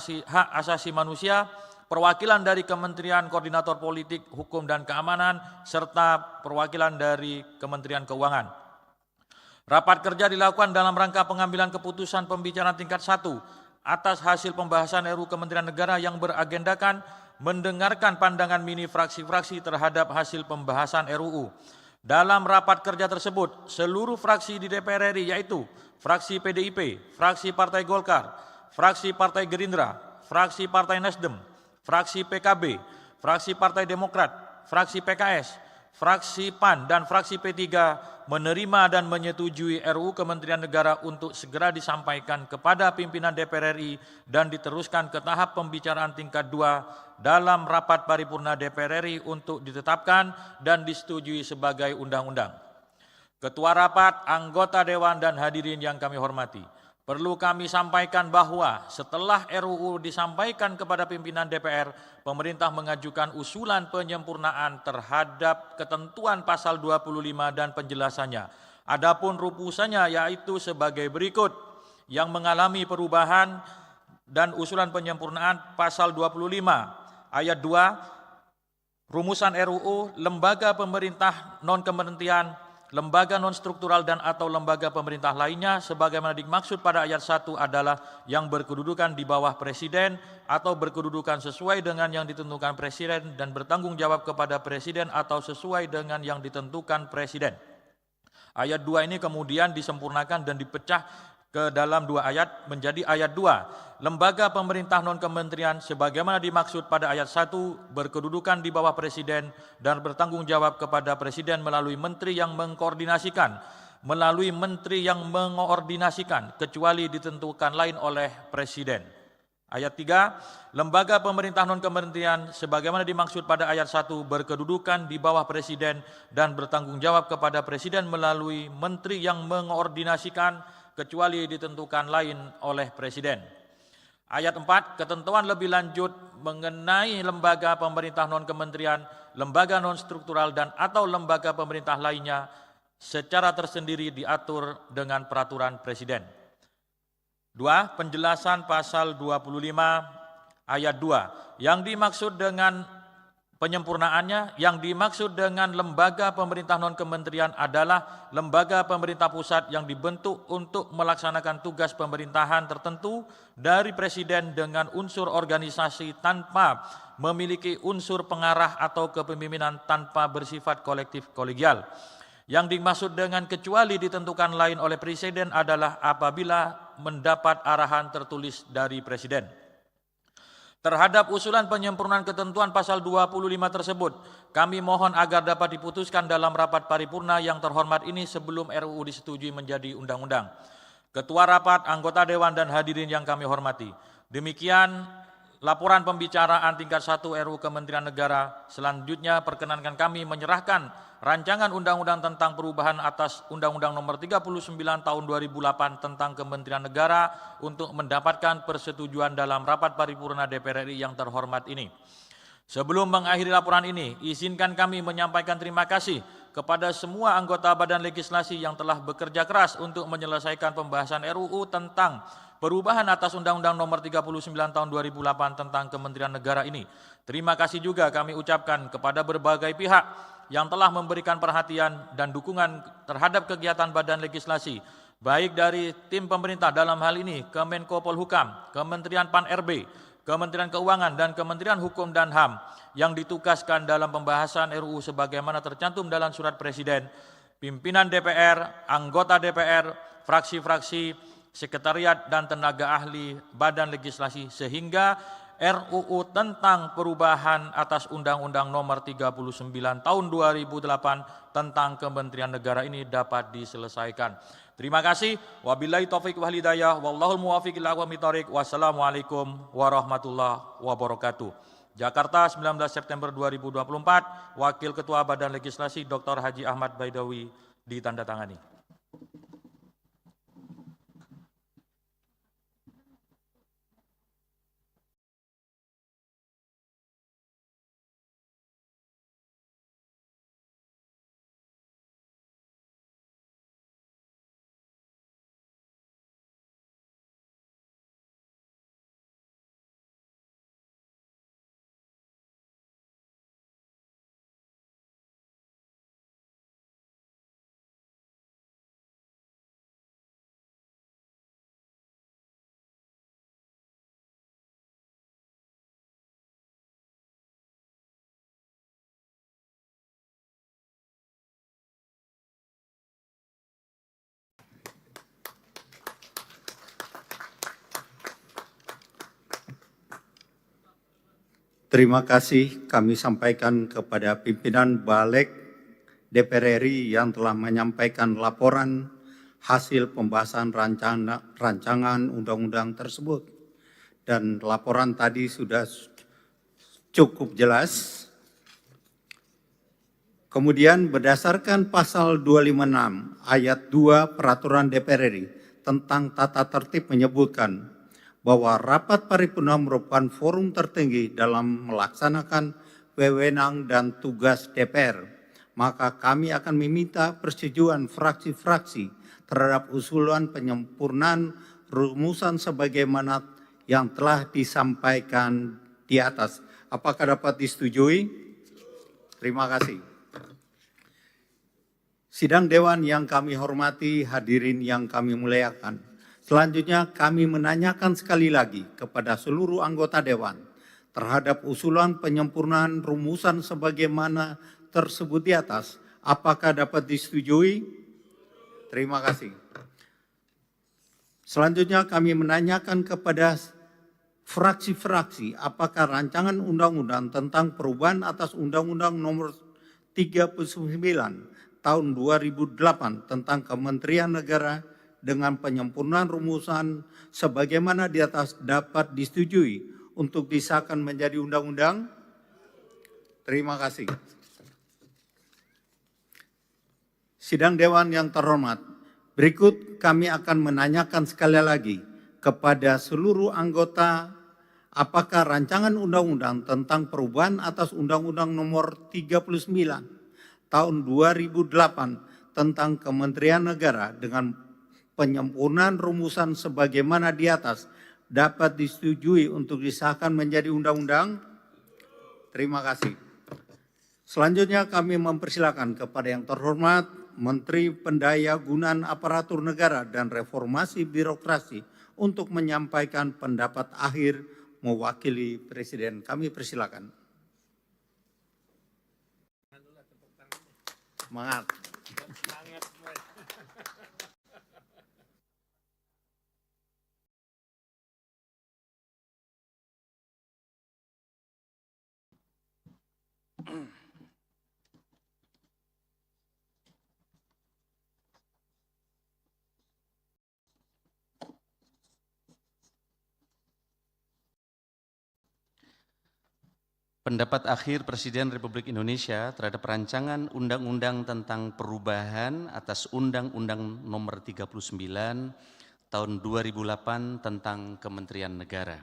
Asasi Manusia, perwakilan dari Kementerian Koordinator Politik, Hukum dan Keamanan, serta perwakilan dari Kementerian Keuangan. Rapat kerja dilakukan dalam rangka pengambilan keputusan pembicaraan tingkat 1 atas hasil pembahasan RUU Kementerian Negara yang beragendakan mendengarkan pandangan mini fraksi-fraksi terhadap hasil pembahasan RUU. Dalam rapat kerja tersebut, seluruh fraksi di DPR RI yaitu fraksi PDIP, fraksi Partai Golkar, fraksi Partai Gerindra, fraksi Partai Nasdem, fraksi PKB, fraksi Partai Demokrat, fraksi PKS, fraksi PAN, dan fraksi P3 menerima dan menyetujui RUU Kementerian Negara untuk segera disampaikan kepada pimpinan DPR RI dan diteruskan ke tahap pembicaraan tingkat 2 dalam rapat paripurna DPR RI untuk ditetapkan dan disetujui sebagai undang-undang. Ketua rapat, anggota Dewan, dan hadirin yang kami hormati, perlu kami sampaikan bahwa setelah RUU disampaikan kepada pimpinan DPR, pemerintah mengajukan usulan penyempurnaan terhadap ketentuan pasal 25 dan penjelasannya. Adapun rumusannya yaitu sebagai berikut, yang mengalami perubahan dan usulan penyempurnaan pasal 25 ayat 2, rumusan RUU, lembaga pemerintah non-kementerian, lembaga non-struktural dan atau lembaga pemerintah lainnya sebagaimana dimaksud pada ayat 1 adalah yang berkedudukan di bawah Presiden atau berkedudukan sesuai dengan yang ditentukan Presiden dan bertanggung jawab kepada Presiden atau sesuai dengan yang ditentukan Presiden. Ayat 2 ini kemudian disempurnakan dan dipecah ke dalam 2 ayat menjadi ayat 2. Lembaga pemerintah non-kementerian sebagaimana dimaksud pada ayat 1 berkedudukan di bawah Presiden dan bertanggung jawab kepada Presiden melalui menteri yang mengkoordinasikan, kecuali ditentukan lain oleh Presiden. Ayat 3, lembaga pemerintah non-kementerian sebagaimana dimaksud pada ayat 1 berkedudukan di bawah Presiden dan bertanggung jawab kepada Presiden melalui menteri yang mengkoordinasikan, kecuali ditentukan lain oleh Presiden. Ayat 4, ketentuan lebih lanjut mengenai lembaga pemerintah non-kementerian, lembaga non-struktural dan atau lembaga pemerintah lainnya secara tersendiri diatur dengan peraturan Presiden. 2. Penjelasan pasal 25 ayat 2. Yang dimaksud dengan penyempurnaannya, yang dimaksud dengan lembaga pemerintah non-kementerian adalah lembaga pemerintah pusat yang dibentuk untuk melaksanakan tugas pemerintahan tertentu dari Presiden dengan unsur organisasi tanpa memiliki unsur pengarah atau kepemimpinan tanpa bersifat kolektif kolegial. Yang dimaksud dengan kecuali ditentukan lain oleh Presiden adalah apabila mendapat arahan tertulis dari Presiden. Terhadap usulan penyempurnaan ketentuan pasal 25 tersebut, kami mohon agar dapat diputuskan dalam rapat paripurna yang terhormat ini sebelum RUU disetujui menjadi undang-undang. Ketua rapat, anggota Dewan, dan hadirin yang kami hormati, demikian laporan pembicaraan tingkat 1 RUU Kementerian Negara. Selanjutnya perkenankan kami menyerahkan rancangan undang-undang tentang perubahan atas Undang-Undang Nomor 39 Tahun 2008 tentang Kementerian Negara untuk mendapatkan persetujuan dalam rapat paripurna DPR RI yang terhormat ini. Sebelum mengakhiri laporan ini, izinkan kami menyampaikan terima kasih kepada semua anggota Badan Legislasi yang telah bekerja keras untuk menyelesaikan pembahasan RUU tentang perubahan atas Undang-Undang Nomor 39 Tahun 2008 tentang Kementerian Negara ini. Terima kasih juga kami ucapkan kepada berbagai pihak yang telah memberikan perhatian dan dukungan terhadap kegiatan Badan Legislasi, baik dari tim pemerintah dalam hal ini Kemenko Polhukam, Kementerian Pan-RB, Kementerian Keuangan, dan Kementerian Hukum dan HAM yang ditugaskan dalam pembahasan RUU sebagaimana tercantum dalam surat Presiden, pimpinan DPR, anggota DPR, fraksi-fraksi, sekretariat, dan tenaga ahli Badan Legislasi sehingga RUU tentang perubahan atas Undang-Undang Nomor 39 Tahun 2008 tentang Kementerian Negara ini dapat diselesaikan. Terima kasih. Wabillahi taufiq wal hidayah. Wallahul muwaffiq ila aqwamit thoriq. Wassalamualaikum warahmatullahi wabarakatuh. Jakarta, 19 September 2024. Wakil Ketua Badan Legislasi Dr. Haji Ahmad Baidowi ditandatangani. Terima kasih kami sampaikan kepada pimpinan Balik DPR RI yang telah menyampaikan laporan hasil pembahasan rancangan undang-undang tersebut. Dan laporan tadi sudah cukup jelas. Kemudian berdasarkan pasal 256 ayat 2 Peraturan DPR RI tentang tata tertib menyebutkan bahwa rapat paripurna merupakan forum tertinggi dalam melaksanakan wewenang dan tugas DPR. Maka kami akan meminta persetujuan fraksi-fraksi terhadap usulan penyempurnaan rumusan sebagaimana yang telah disampaikan di atas. Apakah dapat disetujui? Terima kasih. Sidang Dewan yang kami hormati, hadirin yang kami muliakan. Selanjutnya kami menanyakan sekali lagi kepada seluruh anggota Dewan terhadap usulan penyempurnaan rumusan sebagaimana tersebut di atas. Apakah dapat disetujui? Terima kasih. Selanjutnya kami menanyakan kepada fraksi-fraksi apakah rancangan undang-undang tentang perubahan atas Undang-Undang Nomor 39 Tahun 2008 tentang Kementerian Negara dengan penyempurnaan rumusan sebagaimana di atas dapat disetujui untuk disahkan menjadi undang-undang? Terima kasih. Sidang Dewan yang terhormat, berikut kami akan menanyakan sekali lagi kepada seluruh anggota apakah rancangan undang-undang tentang perubahan atas Undang-Undang Nomor 39 Tahun 2008 tentang Kementerian Negara dengan penyempurnaan rumusan sebagaimana di atas dapat disetujui untuk disahkan menjadi undang-undang? Terima kasih. Selanjutnya kami mempersilakan kepada yang terhormat Menteri Pendayagunaan Aparatur Negara dan Reformasi Birokrasi untuk menyampaikan pendapat akhir mewakili Presiden. Kami persilakan. Semangat. Pendapat akhir Presiden Republik Indonesia terhadap rancangan undang-undang tentang perubahan atas Undang-Undang Nomor 39 Tahun 2008 tentang Kementerian Negara.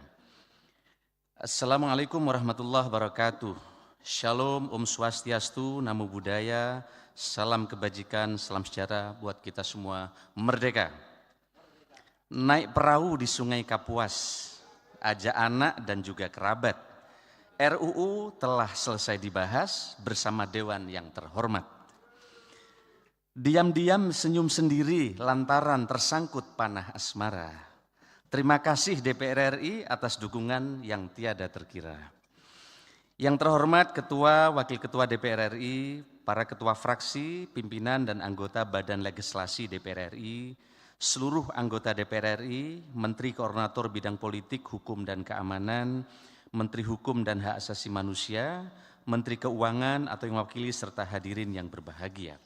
Assalamualaikum warahmatullahi wabarakatuh. Shalom, Om Swastiastu, Namo Buddhaya, salam kebajikan, salam sejahtera buat kita semua. Merdeka. Naik perahu di Sungai Kapuas, ajak anak dan juga kerabat. RUU telah selesai dibahas bersama Dewan yang terhormat. Diam-diam senyum sendiri lantaran tersangkut panah asmara. Terima kasih DPR RI atas dukungan yang tiada terkira. Yang terhormat Ketua, Wakil Ketua DPR RI, para Ketua Fraksi, Pimpinan dan Anggota Badan Legislasi DPR RI, seluruh anggota DPR RI, Menteri Koordinator Bidang Politik, Hukum dan Keamanan, Menteri Hukum dan Hak Asasi Manusia, Menteri Keuangan atau yang mewakili serta hadirin yang berbahagia.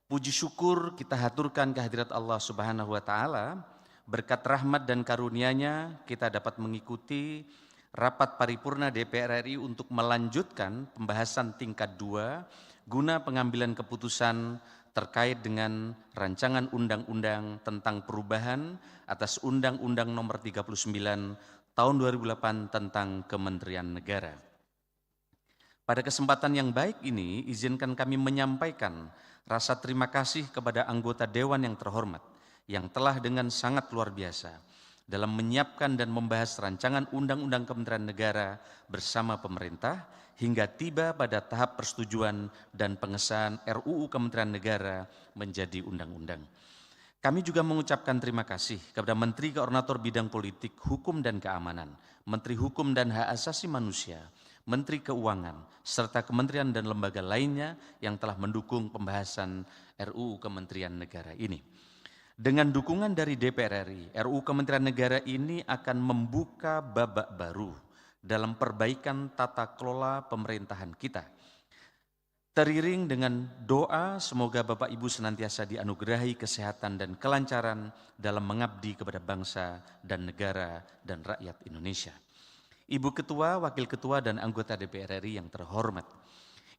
Puji syukur kita haturkan kehadirat Allah Subhanahu wa Ta'ala, berkat rahmat dan karunia-Nya kita dapat mengikuti rapat paripurna DPR RI untuk melanjutkan pembahasan tingkat 2 guna pengambilan keputusan terkait dengan rancangan undang-undang tentang perubahan atas Undang-Undang Nomor 39 Tahun 2008 tentang Kementerian Negara. Pada kesempatan yang baik ini, izinkan kami menyampaikan rasa terima kasih kepada anggota Dewan yang terhormat yang telah dengan sangat luar biasa dalam menyiapkan dan membahas rancangan Undang-Undang Kementerian Negara bersama pemerintah hingga tiba pada tahap persetujuan dan pengesahan RUU Kementerian Negara menjadi undang-undang. Kami juga mengucapkan terima kasih kepada Menteri Koordinator Bidang Politik, Hukum dan Keamanan, Menteri Hukum dan Hak Asasi Manusia, Menteri Keuangan, serta kementerian dan lembaga lainnya yang telah mendukung pembahasan RUU Kementerian Negara ini. Dengan dukungan dari DPR RI, RUU Kementerian Negara ini akan membuka babak baru dalam perbaikan tata kelola pemerintahan kita. Teriring dengan doa, semoga Bapak Ibu senantiasa dianugerahi kesehatan dan kelancaran dalam mengabdi kepada bangsa dan negara dan rakyat Indonesia. Ibu Ketua, Wakil Ketua, dan anggota DPR RI yang terhormat,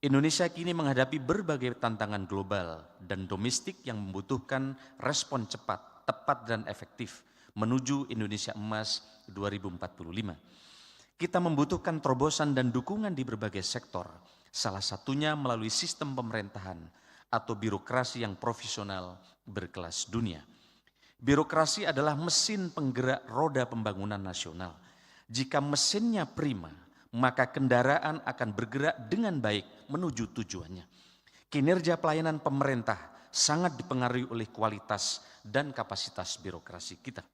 Indonesia kini menghadapi berbagai tantangan global dan domestik yang membutuhkan respon cepat, tepat, dan efektif menuju Indonesia Emas 2045. Kita membutuhkan terobosan dan dukungan di berbagai sektor, salah satunya melalui sistem pemerintahan atau birokrasi yang profesional berkelas dunia. Birokrasi adalah mesin penggerak roda pembangunan nasional. Jika mesinnya prima, maka kendaraan akan bergerak dengan baik menuju tujuannya. Kinerja pelayanan pemerintah sangat dipengaruhi oleh kualitas dan kapasitas birokrasi kita.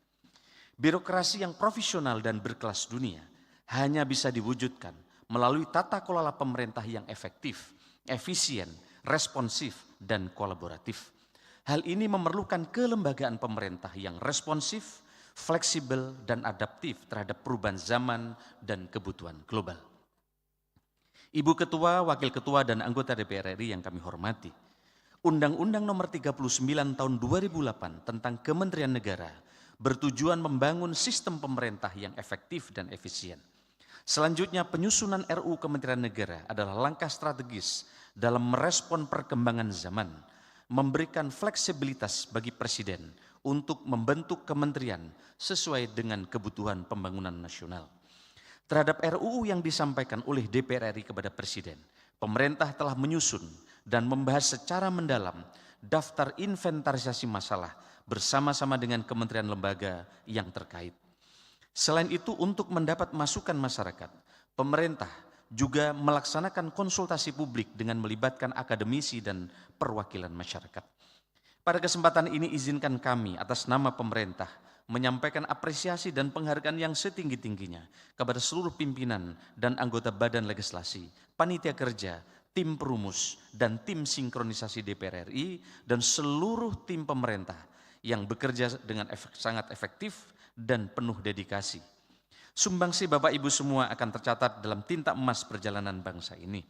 Birokrasi yang profesional dan berkelas dunia hanya bisa diwujudkan melalui tata kelola pemerintah yang efektif, efisien, responsif, dan kolaboratif. Hal ini memerlukan kelembagaan pemerintah yang responsif, fleksibel, dan adaptif terhadap perubahan zaman dan kebutuhan global. Ibu Ketua, Wakil Ketua, dan anggota DPR RI yang kami hormati, Undang-Undang Nomor 39 Tahun 2008 tentang Kementerian Negara bertujuan membangun sistem pemerintah yang efektif dan efisien. Selanjutnya, penyusunan RUU Kementerian Negara adalah langkah strategis dalam merespon perkembangan zaman, memberikan fleksibilitas bagi Presiden untuk membentuk kementerian sesuai dengan kebutuhan pembangunan nasional. Terhadap RUU yang disampaikan oleh DPR RI kepada Presiden, pemerintah telah menyusun dan membahas secara mendalam daftar inventarisasi masalah bersama-sama dengan kementerian lembaga yang terkait. Selain itu, untuk mendapat masukan masyarakat, pemerintah juga melaksanakan konsultasi publik dengan melibatkan akademisi dan perwakilan masyarakat. Pada kesempatan ini izinkan kami atas nama pemerintah menyampaikan apresiasi dan penghargaan yang setinggi-tingginya kepada seluruh pimpinan dan anggota badan legislasi, panitia kerja, tim perumus, dan tim sinkronisasi DPR RI, dan seluruh tim pemerintah yang bekerja dengan sangat efektif dan penuh dedikasi. Sumbangsi Bapak Ibu semua akan tercatat dalam tinta emas perjalanan bangsa ini.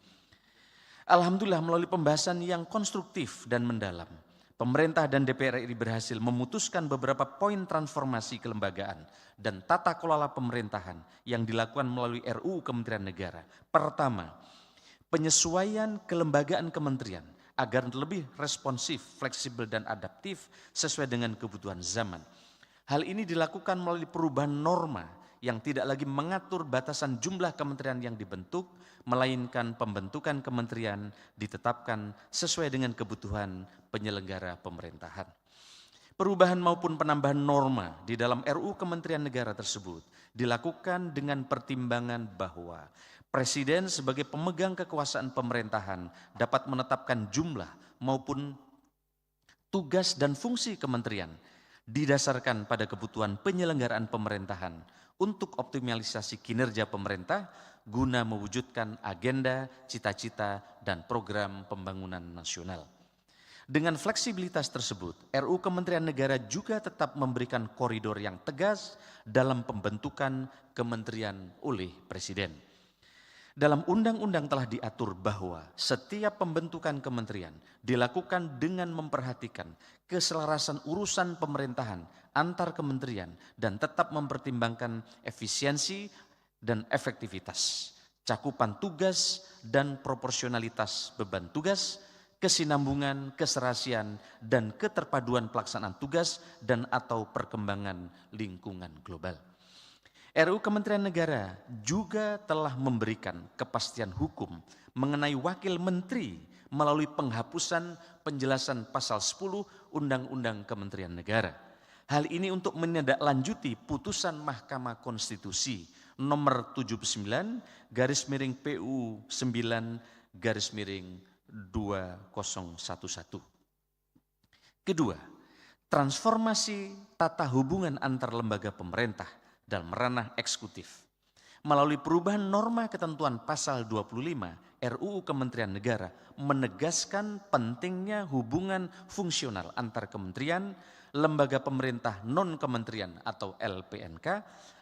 Alhamdulillah, melalui pembahasan yang konstruktif dan mendalam, pemerintah dan DPR RI berhasil memutuskan beberapa poin transformasi kelembagaan dan tata kelola pemerintahan yang dilakukan melalui RUU Kementerian Negara. Pertama, penyesuaian kelembagaan kementerian agar lebih responsif, fleksibel, dan adaptif sesuai dengan kebutuhan zaman. Hal ini dilakukan melalui perubahan norma yang tidak lagi mengatur batasan jumlah kementerian yang dibentuk, melainkan pembentukan kementerian ditetapkan sesuai dengan kebutuhan penyelenggara pemerintahan. Perubahan maupun penambahan norma di dalam RUU Kementerian Negara tersebut dilakukan dengan pertimbangan bahwa Presiden sebagai pemegang kekuasaan pemerintahan dapat menetapkan jumlah maupun tugas dan fungsi kementerian didasarkan pada kebutuhan penyelenggaraan pemerintahan untuk optimalisasi kinerja pemerintah guna mewujudkan agenda, cita-cita, dan program pembangunan nasional. Dengan fleksibilitas tersebut, RUU Kementerian Negara juga tetap memberikan koridor yang tegas dalam pembentukan kementerian oleh Presiden. Dalam undang-undang telah diatur bahwa setiap pembentukan kementerian dilakukan dengan memperhatikan keselarasan urusan pemerintahan antar kementerian dan tetap mempertimbangkan efisiensi dan efektivitas, cakupan tugas dan proporsionalitas beban tugas, kesinambungan, keserasian, dan keterpaduan pelaksanaan tugas dan atau perkembangan lingkungan global. RUU Kementerian Negara juga telah memberikan kepastian hukum mengenai wakil menteri melalui penghapusan penjelasan pasal 10 Undang-Undang Kementerian Negara. Hal ini untuk menindaklanjuti putusan Mahkamah Konstitusi nomor 79/PU 9/2011. Kedua, transformasi tata hubungan antar lembaga pemerintah dalam ranah eksekutif. Melalui perubahan norma ketentuan pasal 25 RUU Kementerian Negara menegaskan pentingnya hubungan fungsional antar kementerian lembaga pemerintah non-kementerian atau LPNK,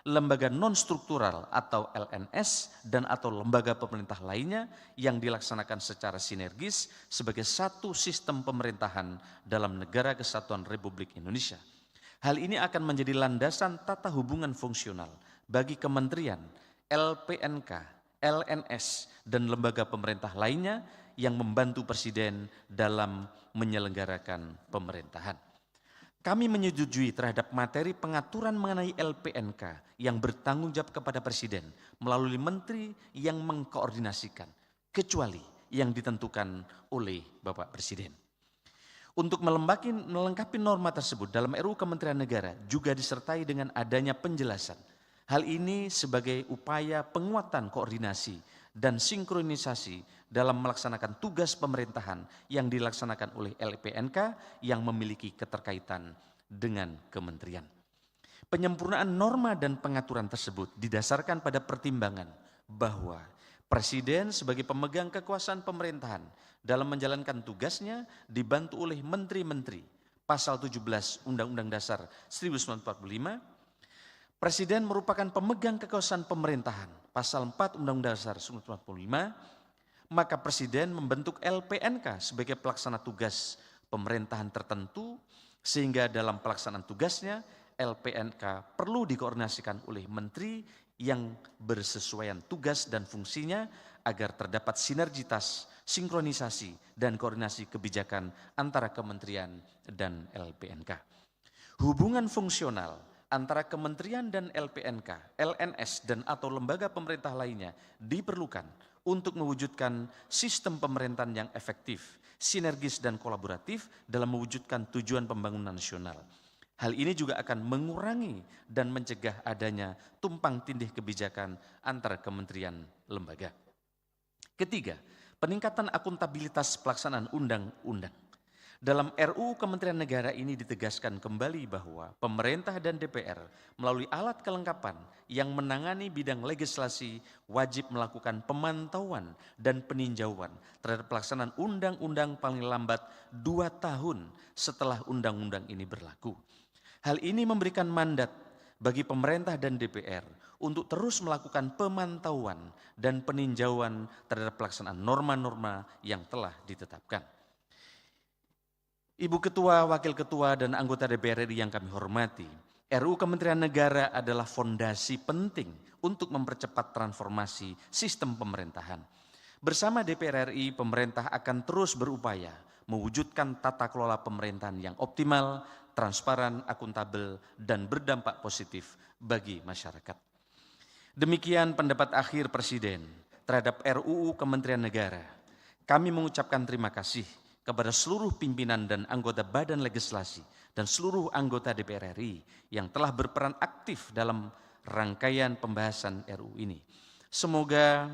lembaga non-struktural atau LNS, dan atau lembaga pemerintah lainnya yang dilaksanakan secara sinergis sebagai satu sistem pemerintahan dalam Negara Kesatuan Republik Indonesia. Hal ini akan menjadi landasan tata hubungan fungsional bagi kementerian, LPNK, LNS, dan lembaga pemerintah lainnya yang membantu Presiden dalam menyelenggarakan pemerintahan. Kami menyetujui terhadap materi pengaturan mengenai LPNK yang bertanggung jawab kepada Presiden melalui menteri yang mengkoordinasikan, kecuali yang ditentukan oleh Bapak Presiden. Untuk melengkapi norma tersebut dalam RUU Kementerian Negara juga disertai dengan adanya penjelasan. Hal ini sebagai upaya penguatan koordinasi dan sinkronisasi dalam melaksanakan tugas pemerintahan yang dilaksanakan oleh LPNK yang memiliki keterkaitan dengan kementerian. Penyempurnaan norma dan pengaturan tersebut didasarkan pada pertimbangan bahwa Presiden sebagai pemegang kekuasaan pemerintahan dalam menjalankan tugasnya dibantu oleh menteri-menteri. Pasal 17 Undang-Undang Dasar 1945, Presiden merupakan pemegang kekuasaan pemerintahan. Pasal 4 Undang-Undang Dasar 1945, maka Presiden membentuk LPNK sebagai pelaksana tugas pemerintahan tertentu, sehingga dalam pelaksanaan tugasnya LPNK perlu dikoordinasikan oleh menteri yang bersesuaian tugas dan fungsinya agar terdapat sinergitas, sinkronisasi, dan koordinasi kebijakan antara kementerian dan LPNK. Hubungan fungsional antara kementerian dan LPNK, LNS, dan atau lembaga pemerintah lainnya diperlukan untuk mewujudkan sistem pemerintahan yang efektif, sinergis, dan kolaboratif dalam mewujudkan tujuan pembangunan nasional. Hal ini juga akan mengurangi dan mencegah adanya tumpang tindih kebijakan antara kementerian lembaga. Ketiga, peningkatan akuntabilitas pelaksanaan undang-undang. Dalam RUU Kementerian Negara ini ditegaskan kembali bahwa pemerintah dan DPR melalui alat kelengkapan yang menangani bidang legislasi wajib melakukan pemantauan dan peninjauan terhadap pelaksanaan undang-undang paling lambat 2 tahun setelah undang-undang ini berlaku. Hal ini memberikan mandat bagi pemerintah dan DPR untuk terus melakukan pemantauan dan peninjauan terhadap pelaksanaan norma-norma yang telah ditetapkan. Ibu Ketua, Wakil Ketua, dan anggota DPR RI yang kami hormati, RUU Kementerian Negara adalah fondasi penting untuk mempercepat transformasi sistem pemerintahan. Bersama DPR RI, pemerintah akan terus berupaya mewujudkan tata kelola pemerintahan yang optimal, transparan, akuntabel, dan berdampak positif bagi masyarakat. Demikian pendapat akhir Presiden terhadap RUU Kementerian Negara. Kami mengucapkan terima kasih kepada seluruh pimpinan dan anggota Badan Legislasi dan seluruh anggota DPR RI yang telah berperan aktif dalam rangkaian pembahasan RUU ini. Semoga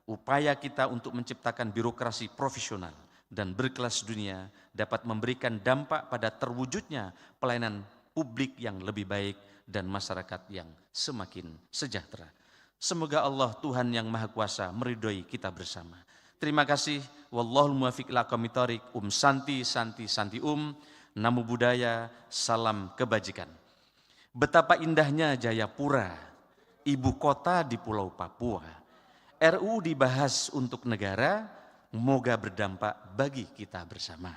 upaya kita untuk menciptakan birokrasi profesional dan berkelas dunia dapat memberikan dampak pada terwujudnya pelayanan publik yang lebih baik dan masyarakat yang semakin sejahtera. Semoga Allah Tuhan yang Maha Kuasa meridhoi kita bersama. Terima kasih. Wallahul muwaffiq ila aqwamit thoriq. Santi, santi, santi Namo Buddhaya, salam kebajikan. Betapa indahnya Jayapura, ibu kota di Pulau Papua. RUU dibahas untuk negara, moga berdampak bagi kita bersama.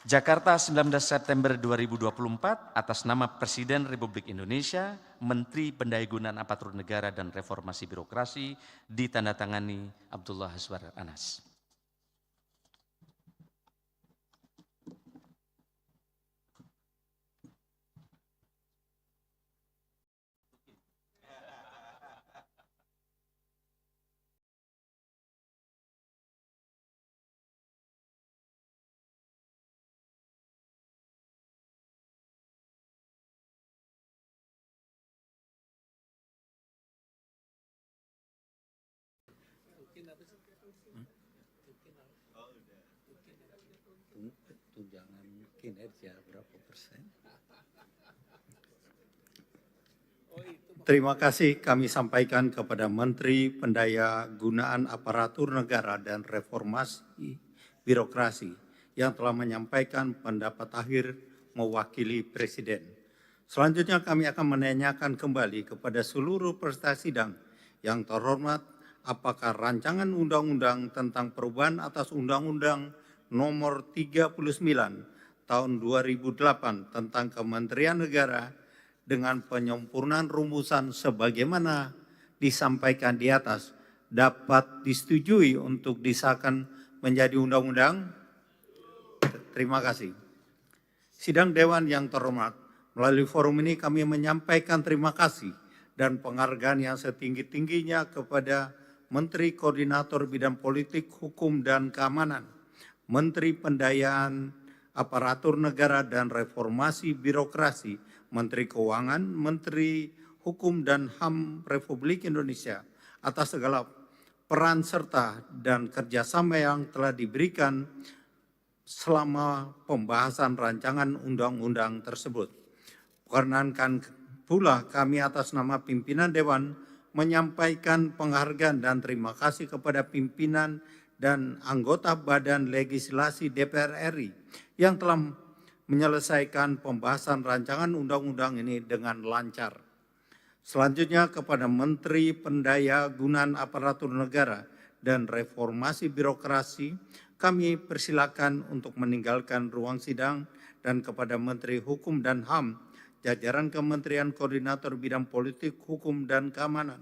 Jakarta 19 September 2024 atas nama Presiden Republik Indonesia, Menteri Pendayagunaan Aparatur Negara dan Reformasi Birokrasi, ditandatangani Abdullah Azwar Anas. Tunjangan kinerja berapa persen? Terima kasih kami sampaikan kepada Menteri Pendayagunaan Aparatur Negara dan Reformasi Birokrasi yang telah menyampaikan pendapat akhir mewakili Presiden. Selanjutnya kami akan menanyakan kembali kepada seluruh peserta sidang yang terhormat, apakah rancangan undang-undang tentang perubahan atas Undang-Undang Nomor 39 Tahun 2008 tentang Kementerian Negara dengan penyempurnaan rumusan sebagaimana disampaikan di atas dapat disetujui untuk disahkan menjadi undang-undang? Terima kasih. Sidang Dewan yang terhormat, melalui forum ini kami menyampaikan terima kasih dan penghargaan yang setinggi-tingginya kepada Menteri Koordinator Bidang Politik, Hukum, dan Keamanan, Menteri Pendayaan Aparatur Negara dan Reformasi Birokrasi, Menteri Keuangan, Menteri Hukum dan HAM Republik Indonesia atas segala peran serta dan kerjasama yang telah diberikan selama pembahasan rancangan undang-undang tersebut. Perkenankan pula kami atas nama pimpinan Dewan menyampaikan penghargaan dan terima kasih kepada pimpinan dan anggota Badan Legislasi DPR RI yang telah menyelesaikan pembahasan rancangan undang-undang ini dengan lancar. Selanjutnya kepada Menteri Pendayagunaan Aparatur Negara dan Reformasi Birokrasi, kami persilakan untuk meninggalkan ruang sidang, dan kepada Menteri Hukum dan HAM, jajaran Kementerian Koordinator Bidang Politik, Hukum, dan Keamanan,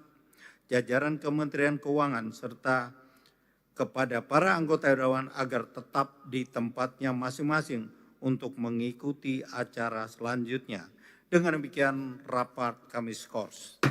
jajaran Kementerian Keuangan, serta kepada para anggota Dewan agar tetap di tempatnya masing-masing untuk mengikuti acara selanjutnya. Dengan demikian rapat kami skors.